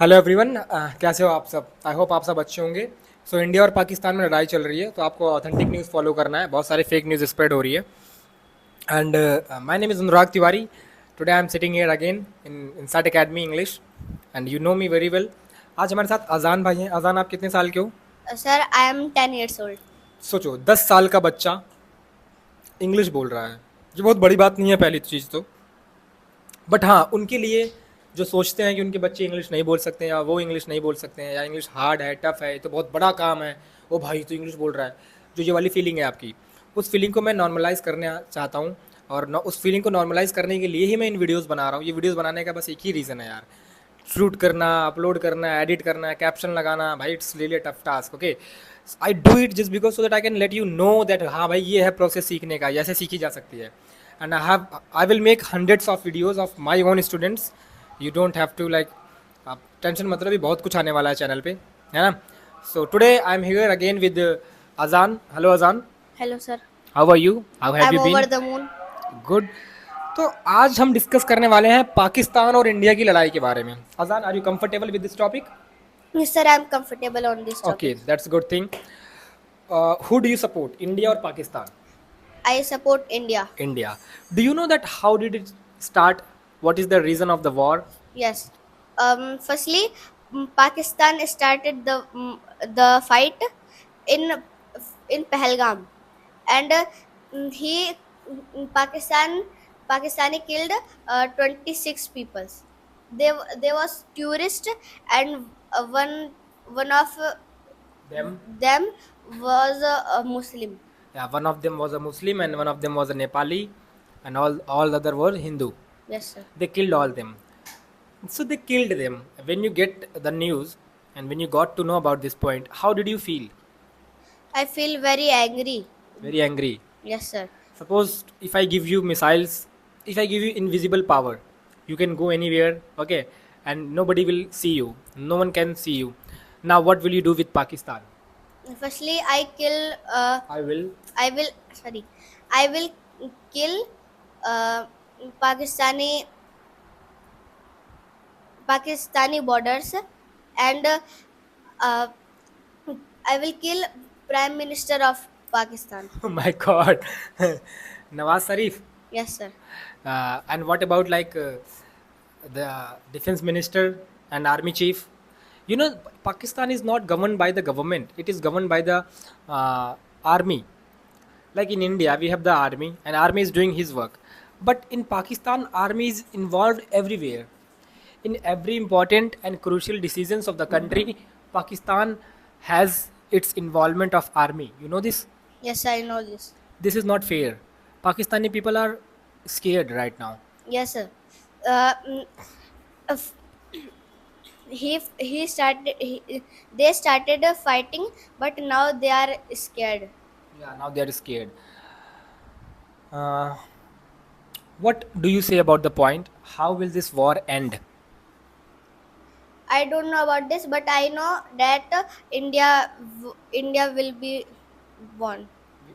Hello everyone, कैसे हो आप सब। आई होप आप सब अच्छे होंगे। सो इंडिया और पाकिस्तान में लड़ाई चल रही है, तो आपको ऑथेंटिक न्यूज़ फॉलो करना है। बहुत सारी फेक न्यूज़ स्प्रेड हो रही है। And my name is Anurag Tiwari. Today I am sitting here again in inside academy English, and you know me very well. आज हमारे साथ अजान भाई हैं। अजान, आप कितने साल के हो? Sir, I am 10 years old. सोचो, 10 साल का बच्चा इंग्लिश बोल रहा है। ये बहुत बड़ी बात नहीं है पहली चीज़ तो। बट हाँ, उनके लिए जो सोचते हैं कि उनके बच्चे इंग्लिश नहीं बोल सकते हैं, या वो इंग्लिश नहीं बोल सकते हैं, या इंग्लिश हार्ड है, टफ है, ये तो बहुत बड़ा काम है, ओ भाई तो इंग्लिश बोल रहा है, जो ये वाली फीलिंग है आपकी, उस फीलिंग को मैं नॉर्मलाइज़ करना चाहता हूँ। और उस फीलिंग को नॉर्मलाइज़ करने के लिए ही मैं इन वीडियोज़ बना रहा हूँ। ये वीडियोज़ बनाने का बस एक ही रीज़न है यार। शूट करना, अपलोड करना, एडिट करना, कैप्शन लगाना, भाई it's really tough task. Okay, I do it just because so that I can let you know that हाँ भाई, ये है प्रोसेस सीखने का, ऐसे सीखी जा सकती है। And I will make hundreds of videos of my own students. You don't have to like, आप टेंशन मतलब भी बहुत कुछ आने वाला है चैनल पे, है ना। So today I am here again with Azaan. Hello Azaan, Hello, sir. How are you, how have I'm you over been? the moon. Good. तो आज हम डिस्कस करने वाले हैं पाकिस्तान और इंडिया की लड़ाई के बारे में। Azaan, are you comfortable with this topic? Yes, sir, I'm comfortable on this Okay, topic. that's a good thing. Who do you support, India or Pakistan? I support India. India. Do you know that how did it start? What is the reason of the war? Yes. Firstly, Pakistan started the fight in in Pahalgam, and he Pakistani killed 26 people. They was tourist, and one of Them. them was a Muslim. Yeah, one of them was a Muslim and one of them was a Nepali, and all the other were Hindu. Yes, sir. They killed all them. So they killed them. When you get the news and when you got to know about this point, how did you feel? I feel very angry. Very angry. Yes, sir. Suppose if I give you missiles, if I give you invisible power, you can go anywhere, okay, and nobody will see you. No one can see you. Now, what will you do with Pakistan? Firstly, I kill. I will. I will. Sorry. I will kill uh, Pakistani Pakistani borders, and uh, I will kill Prime Minister of Pakistan. Oh my God, Nawaz Sharif. Yes, sir. And what about like the defense minister and army chief? You know, Pakistan is not governed by the government; it is governed by the army. Like in India, we have the army, and army is doing his work. But in Pakistan, army is involved everywhere. In every important and crucial decisions of the country, Pakistan has its involvement of army. You know this? Yes, I know this. This is not fair. Pakistani people are scared right now. Yes, sir. Uh, mm, if he started. They started fighting, but now they are scared. Yeah, now they are scared. Uh, what do you say about the point? How will this war end? I don't know about this, but I know that India will be won.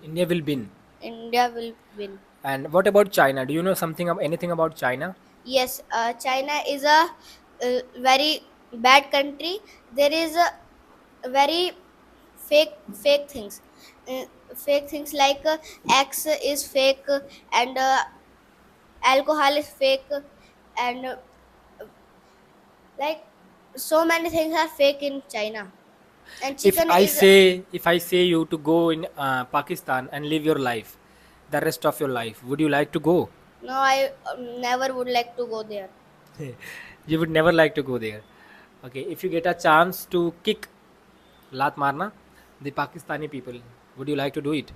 India will win. India will win. And what about China? Do you know something of anything about China? Yes, China is a very bad country. There is a very fake things. Fake things like X is fake, and alcohol is fake, and like so many things are fake in China. And If chicken I is say if I say you to go in Pakistan and live your life, the rest of your life, would you like to go? no. I never would like to go there. You would never like to go there. Okay, if you get a chance to kick lat marna the Pakistani people, would you like to do it?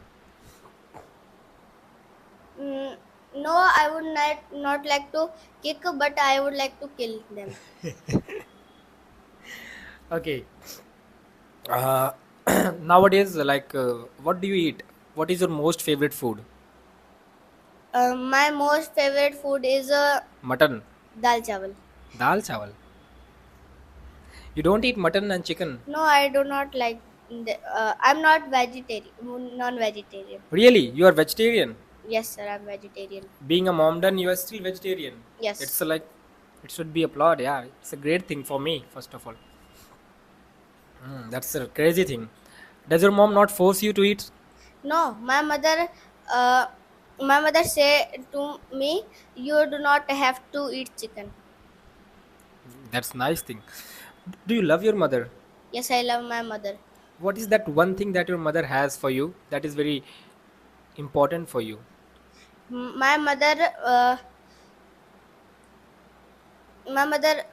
Mm, no, I would not like to kick, but I would like to kill them. Okay. Uh, nowadays, like, what do you eat? What is your most favorite food? My most favorite food is Mutton, dal chawal. dal chawal. You don't eat mutton and chicken. No, I do not like. I'm not vegetarian, non-vegetarian. Really? You are vegetarian? Yes, sir, I'm vegetarian. Being a Momdan, you are still vegetarian. Yes, It's like It should be applauded. Yeah, it's a great thing for me. First of all, that's a crazy thing. Does your mom not force you to eat? No, uh, my mother say to me, you do not have to eat chicken. That's nice thing. Do you love your mother? Yes, I love my mother. What is that one thing that your mother has for you that is very important for you? My mother, uh, my mother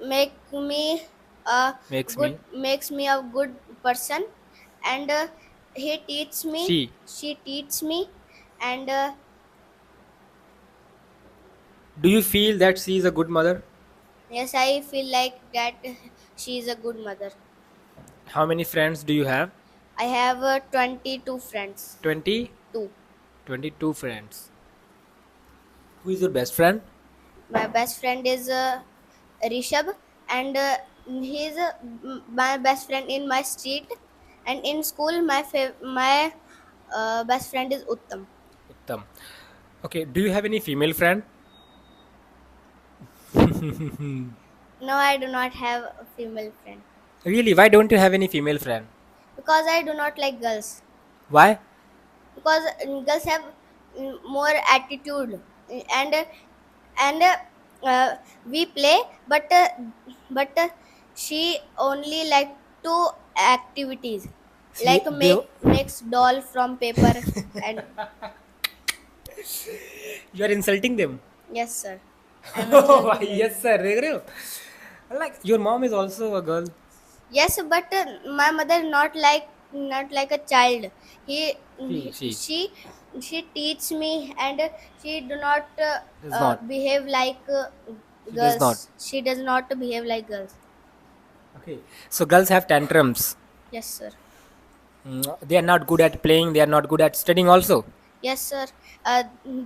make me a Makes good me. makes me a good person, and he teaches me. She. She teaches me, and Do you feel that she is a good mother? yes, I feel like that she is a good mother. How many friends do you have? I have 22 friends. 20? Two. 22 friends. Who is your best friend? My best friend is Rishabh, and he is my best friend in my street, and in school my best friend is Uttam. Uttam. Okay, do you have any female friend? No, I do not have a female friend Really? Why don't you have any female friend? because I do not like girls. Why? Because girls have more attitude, and and we play, but she only like two activities, See, like they, makes doll from paper, and you are insulting them. yes sir, I'm insulting them. Yes, sir. देख रहे हो? Like your mom is also a girl. Yes, but my mother not like a child. She She teach me, and she do not does not. behave like She does not. girls. She does not behave like girls. Okay. So girls have tantrums. Yes, sir. They are not good at playing. They are not good at studying also. Yes, sir.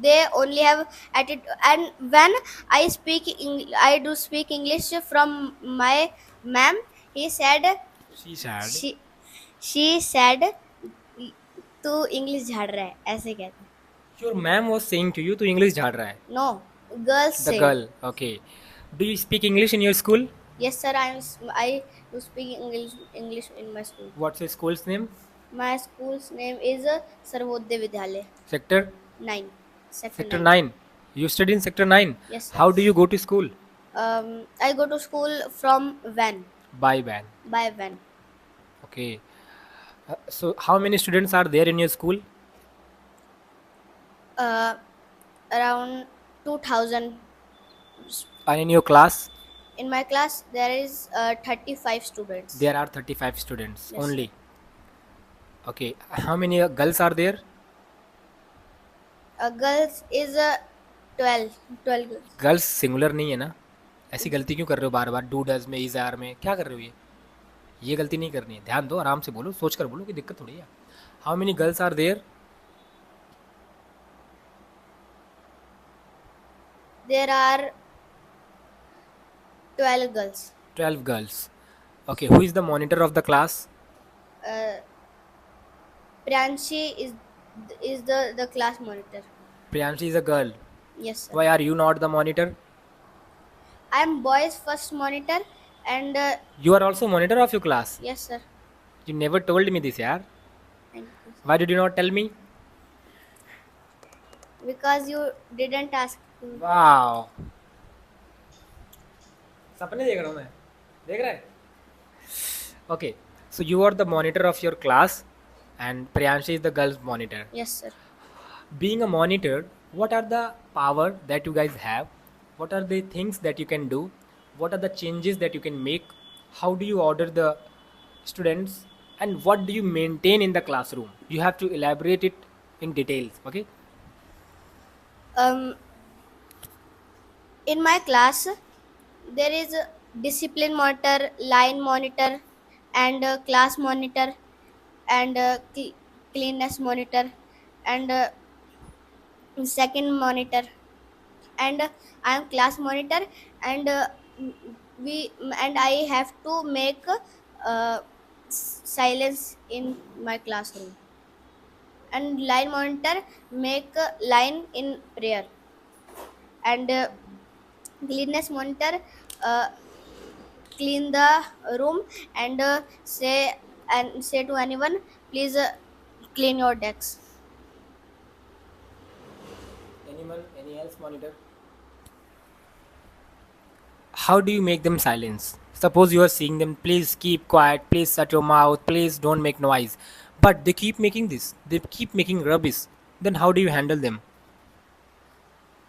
They only have attitude. And when I do speak English from my ma'am. He said She said. she she said तू English झाड़ रहा है ऐसे कहते हैं. Your ma'am was saying to you to English झाड़ रहा है. No, girls The say. girl. Okay. Do you speak English in your school? Yes sir, I do speak English in my school. What's your school's name? My school's name is Sarvodaya Vidyalaya Sector? 9. Sector 9. You study in Sector 9? Yes, sir. How do you go to school? I go to school from van. By van. By van. Okay. So how many students are there in your school? Around 2000. And in your class? In my class there is 35 students. There are 35 students Yes. only. Okay. How many girls are there? Girls is 12 girls. Girls singular नहीं है ना? ऐसी गलती क्यों कर रहे हो बार बार? Do does में, इज आर में क्या कर रहे हो? ये गलती नहीं करनी है. ध्यान दो, आराम से बोलो, सोच कर बोलो, कि दिक्कत थोड़ी है. How many girls are there? There are 12 girls. 12 girls. Okay, who is the monitor of the class? Priyanshi is the class monitor. Priyanshi is a girl. Yes sir. Why are you not the monitor? I am boys first monitor, and You are also monitor of your class. yes sir. You never told me this, yaar. Thank you. Why did you not tell me? Because you didn't ask me. Wow. सपने देख रहा हूँ मैं. देख रहा है? Okay. So you are the monitor of your class, and Priyanshi is the girls monitor. Yes sir. Being a monitor, what are the power that you guys have? What are the things that you can do? What are the changes that you can make? How do you order the students? And what do you maintain in the classroom? You have to elaborate it in details. Okay. In my class there is a discipline monitor, line monitor, and class monitor, and cleanness monitor, and second monitor, and I am class monitor, and we and I have to make silence in my classroom, and line monitor make line in prayer, and cleanness monitor uh, clean the room and say to anyone, please clean your decks. Any else monitor? How do you make them silence? Suppose you are seeing them, please keep quiet, please shut your mouth, please don't make noise. But they keep making this, they keep making rubbish. Then how do you handle them?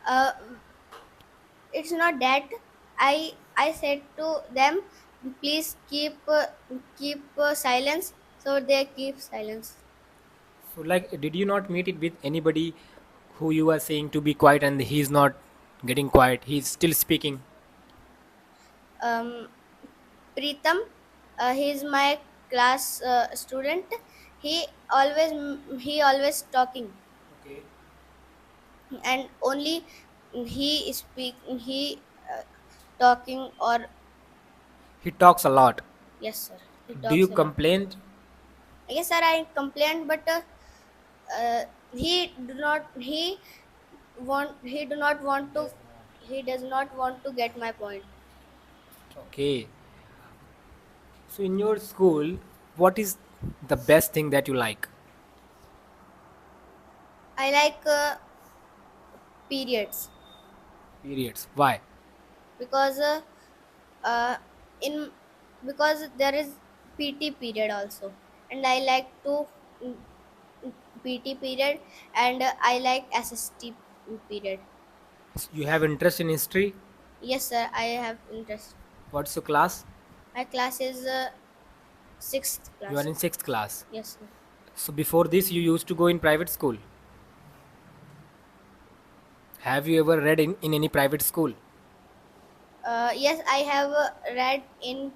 uh, it's not that. I said to them, please keep silence, so they keep silence. So, like, did you not meet it with anybody who you are saying to be quiet and he's not getting quiet, he's still speaking? um, Pritam, he is my class student. He always talking, Okay. and only he talking or He talks a lot. yes sir, he Do you talks a lot. complain? Yes sir, I complained, but uh, he do not he do not want to he does not want to get my point. Okay. So, in your school, what is the best thing that you like? I like periods, Periods. Why? because uh, in because there is PT period also, and I like to mm, PT period, and I like SST period. You have interest in history? Yes sir, I have interest. What's your class? My class is sixth You are class. in sixth class. Yes sir. So, before this, you used to go in private school. Have you ever read in any private school? Yes, I have read in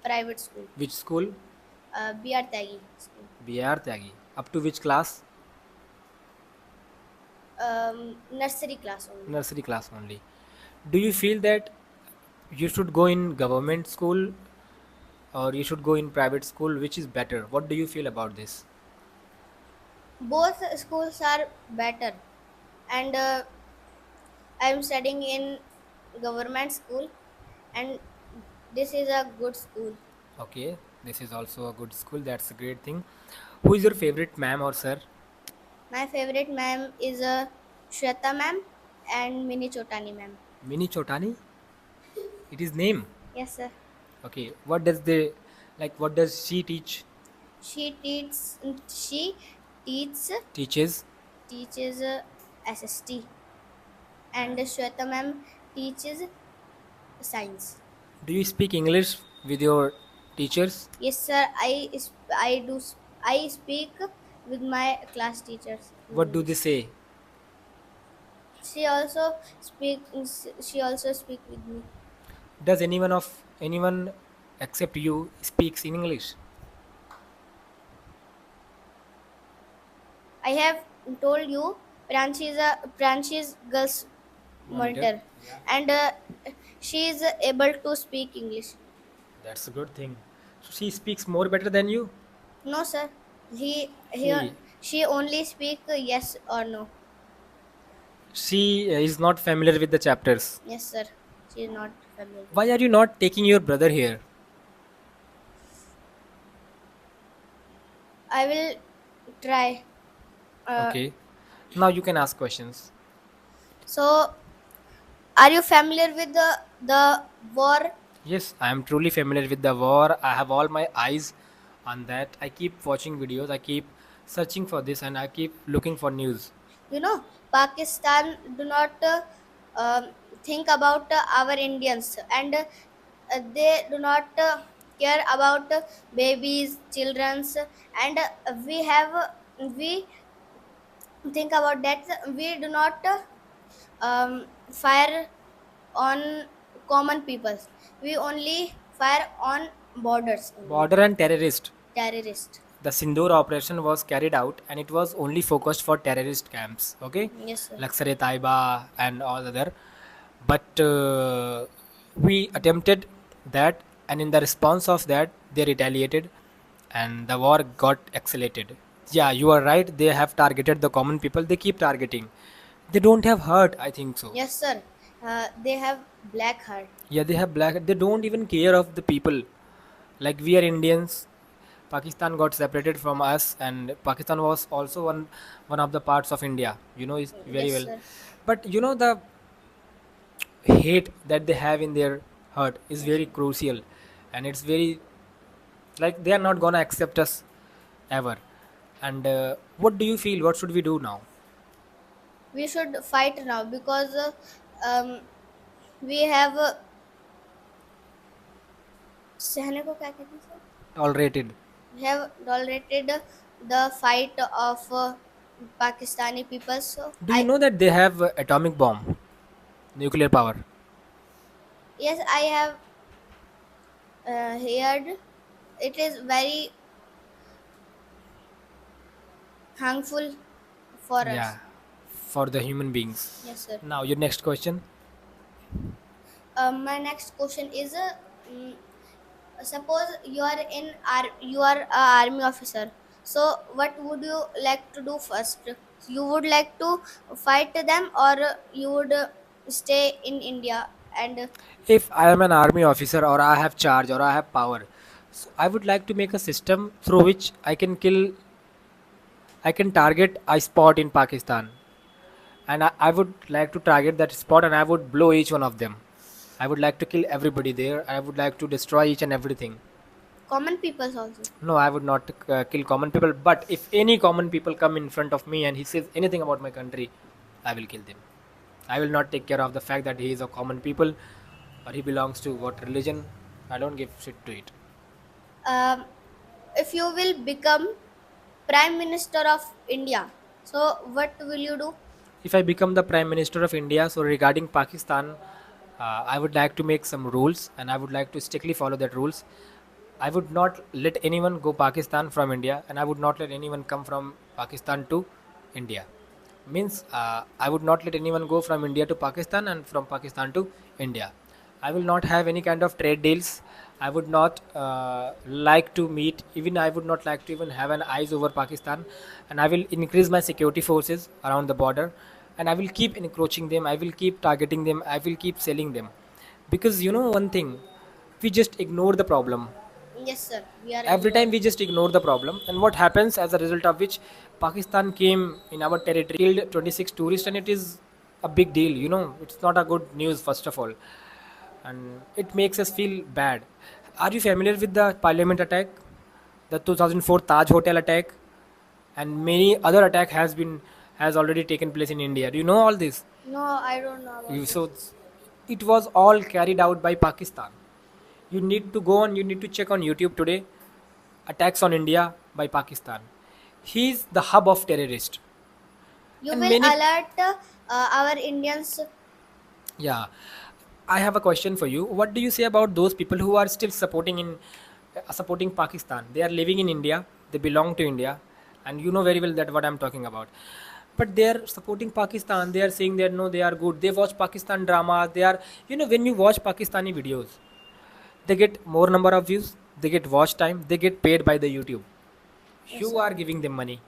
private school, Which school? BR Tagi school. BR Tyagi. Up to which class? Nursery class only. Nursery class only. Do you feel that you should go in government school or you should go in private school? Which is better? What do you feel about this? Both schools are better, and I am studying in government school, and this is a good school. Okay, this is also a good school. That's a great thing. Who is your favorite ma'am or sir? My favorite ma'am is Shweta ma'am and Mini Chotani ma'am. Mini Chotani? It is name. Yes sir. Okay, what does they like? What does she teach? She teaches she teaches Teaches? teaches SST, and Shweta ma'am teaches science. Do you speak English with your teachers? Yes, sir. I do. I speak with my class teachers in What do they English. say? She also speak. She also speak with me. Does anyone except you speaks in English? I have told you. Pranchi is girls Monitor. monitor, and she is able to speak English. That's a good thing. So she speaks more better than you. No, sir. He She she only speak yes or no. she is not familiar with the chapters. Yes, sir. She is not familiar. Why are you not taking your brother here? I will try. Okay. Now you can ask questions. So, are you familiar with the war? Yes, I am truly familiar with the war. I have all my eyes on that. I keep watching videos. I keep searching for this and I keep looking for news. You know, Pakistan do not think about our Indians, and they do not care about babies, childrens, and we think about that. We do not fire on common people. We only fire on borders only. Border and terrorist. Terrorist. The Sindoor operation was carried out and it was only focused for terrorist camps. Okay, Yes, sir. Laksar-e Taiba and all other. But we attempted that, and in the response of that, they retaliated, and the war got escalated. Yeah, you are right. They have targeted the common people. They keep targeting. They don't have hurt. I think so. Yes, sir. They have black heart. Yeah, they have black. They don't even care of the people. Like we are Indians. Pakistan got separated from us, and Pakistan was also one of the parts of India. You know, is very Yes, well. sir. But you know the hate that they have in their heart is very crucial, and it's very like they are not gonna accept us ever. And what do you feel? What should we do now? We should fight now because um, we have सहने को क्या कहते हैं sir? Tolerated. We have tolerated the fight of Pakistani people. So Do you know that they have atomic bomb, nuclear power? yes, I have heard it is very harmful for us. Yeah, for the human beings. Yes, sir. Now your next question. My next question is mm, suppose you are a army officer, so what would you like to do first? You would like to fight them, or you would stay in India and If I am an army officer or I have charge or I have power, so I would like to make a system through which I can target a spot in Pakistan, and I would like to target that spot and I would blow each one of them. I would like to kill everybody there. I would like to destroy each and everything. common peoples also? No, I would not kill common people. But if any common people come in front of me and he says anything about my country, I will kill them. I will not take care of the fact that he is a common people or he belongs to what religion. I don't give shit to it. Um, if you will become Prime Minister of India, so what will you do? If I become the Prime Minister of India, so regarding Pakistan, I would like to make some rules and I would like to strictly follow that rules. I would not let anyone go Pakistan from India, and I would not let anyone come from Pakistan to India. Means I would not let anyone go from India to Pakistan and from Pakistan to India. I will not have any kind of trade deals. I would not like to meet, even I would not like to even have an eyes over Pakistan, and I will increase my security forces around the border, and I will keep encroaching them. I will keep targeting them. I will keep selling them, because you know one thing, we just ignore the problem. Yes, sir. We are Every time ignoring. we just ignore the problem, and what happens as a result of which Pakistan came in our territory, killed 26 tourists, and it is a big deal. You know, it's not a good news first of all, and it makes us feel bad. Are you familiar with the parliament attack, the 2004 Taj Hotel attack, and many other attack has already taken place in India? Do you know all this? No, I don't know about So this. it was all carried out by Pakistan. You need to go on, you need to check on YouTube today, attacks on India by Pakistan. He's the hub of terrorist. You And will many, alert our Indians. yeah. I have a question for you. What do you say about those people who are still supporting Pakistan? They are living in India, they belong to India, and you know very well that what I'm talking about. But they are supporting Pakistan. They are saying that no, they are good. They watch Pakistan dramas. They are, you know, when you watch Pakistani videos, they get more number of views, they get watch time, they get paid by the YouTube. Yes, You sir. are giving them money.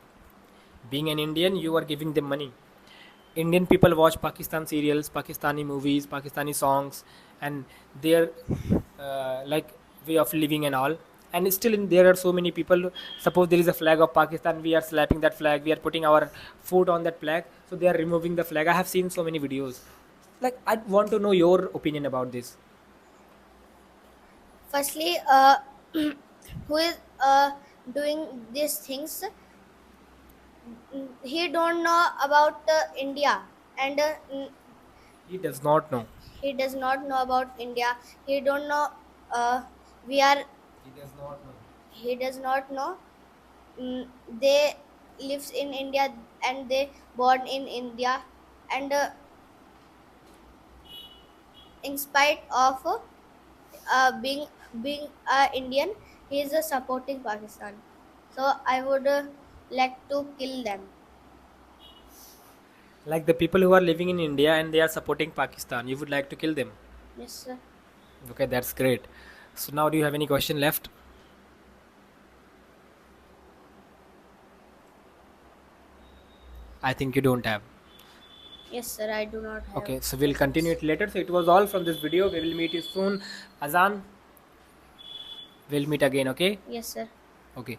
Being an Indian, you are giving them money. Indian people watch Pakistan serials, Pakistani movies, Pakistani songs, and their like way of living and all. And still, there are so many people. Suppose there is a flag of Pakistan, we are slapping that flag, we are putting our foot on that flag, so they are removing the flag. I have seen so many videos. Like, I want to know your opinion about this. Firstly, who is doing these things? He don't know about India, and He does not know. he does not know about India. He don't know. We are. He does not know. He does not know. They lives in India and they born in India, and in spite of being a Indian, he is supporting Pakistan. So I would like to kill them. Like the people who are living in India and they are supporting Pakistan, you would like to kill them. Yes, sir. Okay, that's great. So now, do you have any question left? I think you don't have. Yes, sir. I do not have. Okay, so we'll continue it later. So it was all from this video. We will meet you soon. Azan, we'll meet again. Okay. Yes, sir. Okay.